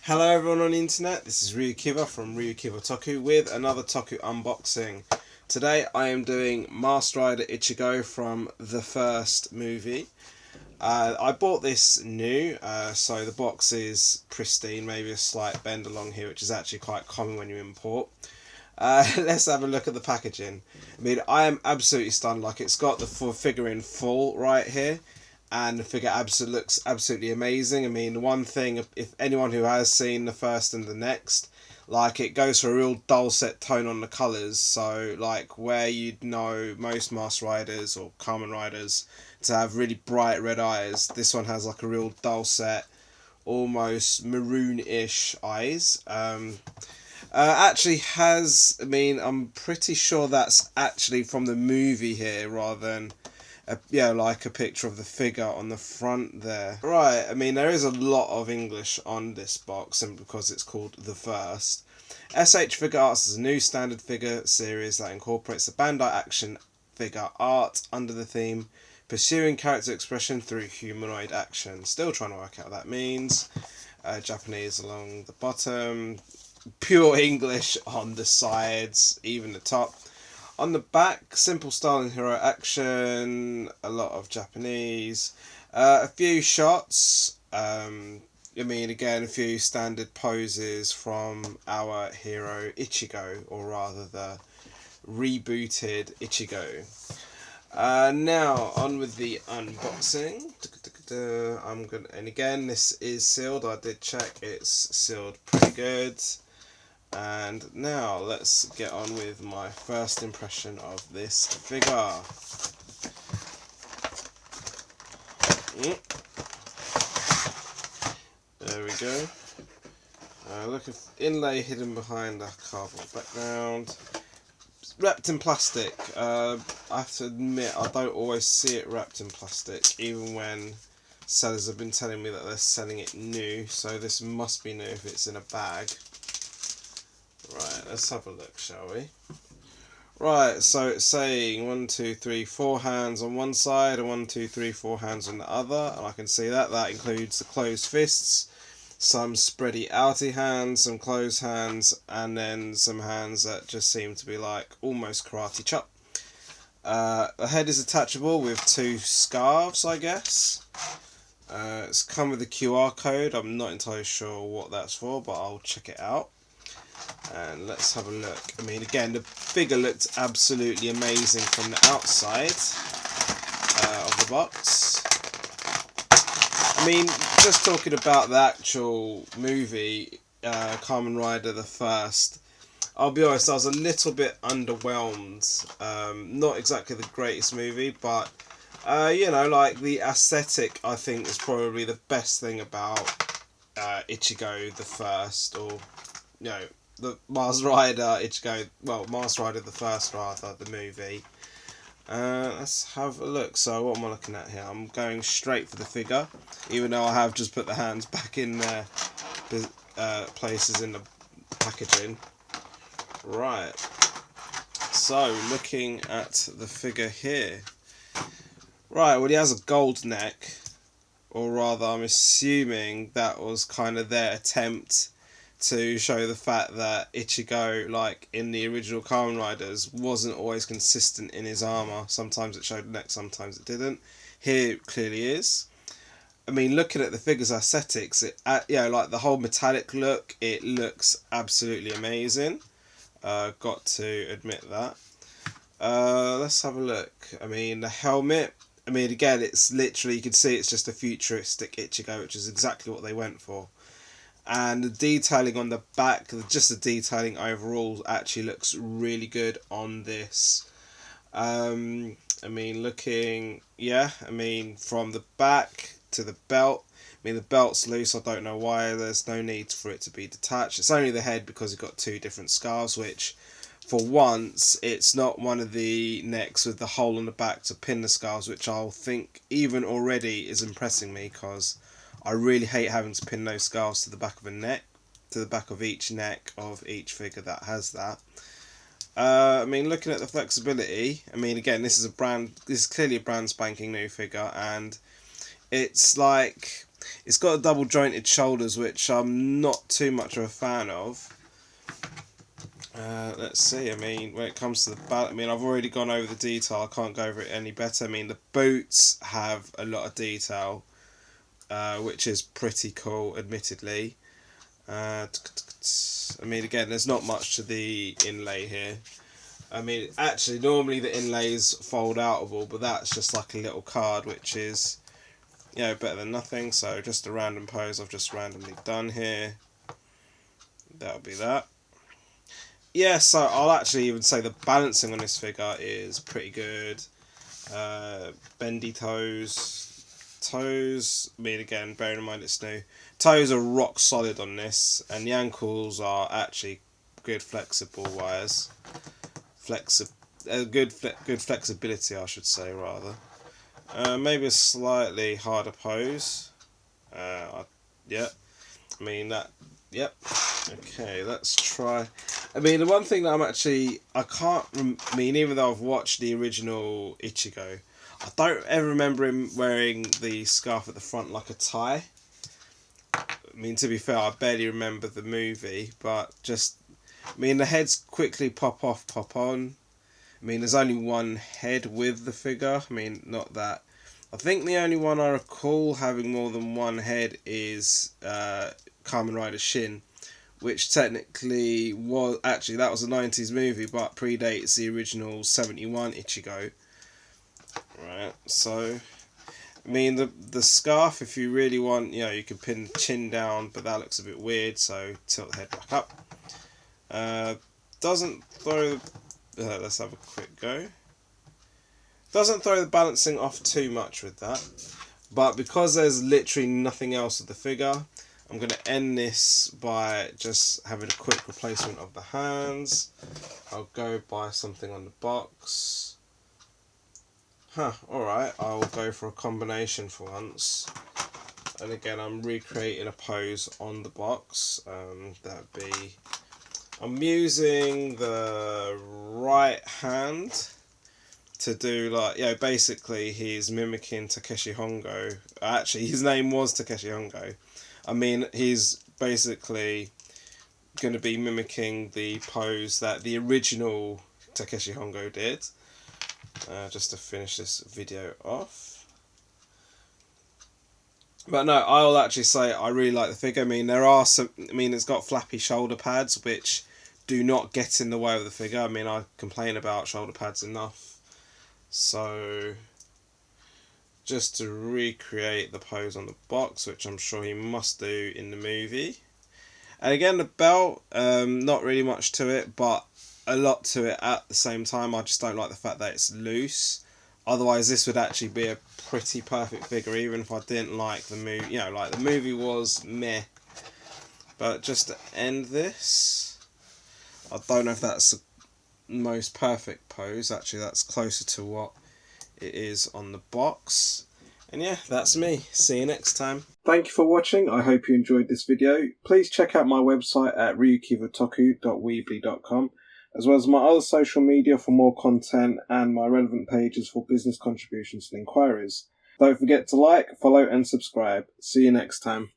Hello everyone on the internet, this is RyuKiva from RyuKiva Toku with another Toku unboxing. Today I am doing Master Rider Ichigo from the first movie. I bought this new, so the box is pristine, maybe a slight bend along here, which is actually quite common when you import. Let's have a look at the packaging. I mean, I am absolutely stunned. Like, it's got the full figure in full right here, and the figure looks absolutely amazing. I mean, one thing, if anyone who has seen the first and the next, like, it goes for a real dulcet tone on the colours. So, like, where you'd know most Master Riders or Kamen Riders to have really bright red eyes, this one has like a real dulcet, almost maroon-ish eyes. Actually has, I mean, I'm pretty sure that's actually from the movie here rather than like a picture of the figure on the front there. Right, I mean, there is a lot of English on this box, and because it's called The First. S.H.Figuarts is a new standard figure series that incorporates the Bandai action figure art under the theme Pursuing Character Expression Through Humanoid Action. Still trying to work out what that means. Japanese along the bottom. Pure English on the sides, even the top. On the back, simple style and hero action, a lot of Japanese, a few shots, I mean, again, a few standard poses from our hero Ichigo, or rather the rebooted Ichigo. Now, on with the unboxing. And again, this is sealed. I did check, it's sealed pretty good. And now let's get on with my first impression of this figure. There we go. Look at inlay hidden behind a cardboard background. It's wrapped in plastic. I have to admit, I don't always see it wrapped in plastic, even when sellers have been telling me that they're selling it new. So this must be new if it's in a bag. Right, let's have a look, shall we? Right, so it's saying 1, 2, 3, 4 hands on one side and 1, 2, 3, 4 hands on the other, and I can see that. That includes the closed fists, some spready outy hands, some closed hands, and then some hands that just seem to be like almost karate chop. The head is attachable with 2 scarves, I guess. It's come with a QR code. I'm not entirely sure what that's for, but I'll check it out. And let's have a look. I mean, again, the figure looked absolutely amazing from the outside of the box. I mean, just talking about the actual movie, Kamen Rider the First, I'll be honest, I was a little bit underwhelmed. Not exactly the greatest movie, but, you know, like, the aesthetic, I think, is probably the best thing about Ichigo the First, or, you know, the Master Rider Ichigo, well, Master Rider the First rather, the movie. Let's have a look. So what am I looking at here? I'm going straight for the figure, even though I have just put the hands back in their places in the packaging. Right, so looking at the figure here. Right, well, he has a gold neck, or rather I'm assuming that was kind of their attempt to show the fact that Ichigo, like in the original Kamen Riders, wasn't always consistent in his armour. Sometimes it showed the neck, sometimes it didn't. Here it clearly is. I mean, looking at the figure's aesthetics, like the whole metallic look, it looks absolutely amazing. Got to admit that. Let's have a look. I mean, the helmet, I mean, again, it's literally, you can see it's just a futuristic Ichigo, which is exactly what they went for. And the detailing on the back, just the detailing overall, actually looks really good on this. I mean, looking, yeah, I mean, from the back to the belt, I mean, the belt's loose, I don't know why, there's no need for it to be detached. It's only the head because you've got 2 different scarves, which, for once, it's not one of the necks with the hole on the back to pin the scarves, which I'll think even already is impressing me, because I really hate having to pin those scarves to the back of a neck, to the back of each neck of each figure that has that. I mean, looking at the flexibility, I mean, again, this is clearly a brand spanking new figure, and it's like, It's got a double jointed shoulders, which I'm not too much of a fan of. Let's see, I mean, when it comes to the belt, I mean, I've already gone over the detail, I can't go over it any better. I mean, the boots have a lot of detail, which is pretty cool, admittedly. I mean, again, there's not much to the inlay here. I mean, actually, normally the inlays fold outable, but that's just like a little card, which is, you know, better than nothing. So just a random pose I've just randomly done here. That'll be that. Yeah, so I'll actually even say the balancing on this figure is pretty good. Bendy toes. Toes, I mean, again, bearing in mind it's new. Toes are rock solid on this, and the ankles are actually good flexible wise. Good flexibility, I should say, rather. Maybe a slightly harder pose. Yeah, I mean that. Yep. Okay, let's try. I mean, the one thing that I can't. I mean, even though I've watched the original Ichigo, I don't ever remember him wearing the scarf at the front like a tie. I mean, to be fair, I barely remember the movie, but just, I mean, the heads quickly pop off, pop on. I mean, there's only one head with the figure. I mean, not that. I think the only one I recall having more than one head is Kamen Rider Shin, which technically was, actually, that was a 90s movie, but predates the original 71 Ichigo. Right, so, I mean, the scarf, if you really want, you know, you can pin the chin down, but that looks a bit weird, so tilt the head back up. Doesn't throw, let's have a quick go. Doesn't throw the balancing off too much with that, but because there's literally nothing else with the figure, I'm going to end this by just having a quick replacement of the hands. I'll go buy something on the box. Alright, I'll go for a combination for once. And again, I'm recreating a pose on the box. That'd be, I'm using the right hand to do, like, you know, basically he's mimicking Takeshi Hongo. Actually, his name was Takeshi Hongo. I mean, he's basically going to be mimicking the pose that the original Takeshi Hongo did. Just to finish this video off. But no, I'll actually say I really like the figure. I mean, there are some, I mean, it's got flappy shoulder pads, which do not get in the way of the figure. I mean, I complain about shoulder pads enough. So, just to recreate the pose on the box, which I'm sure he must do in the movie. And again, the belt, not really much to it, but a lot to it at the same time. I just don't like the fact that it's loose. Otherwise, this would actually be a pretty perfect figure, even if I didn't like the movie. You know, like the movie was meh. But just to end this, I don't know if that's the most perfect pose. Actually, that's closer to what it is on the box. And yeah, that's me. See you next time. Thank you for watching. I hope you enjoyed this video. Please check out my website at ryukivatoku.weebly.com, as well as my other social media for more content and my relevant pages for business contributions and inquiries. Don't forget to like, follow and subscribe. See you next time.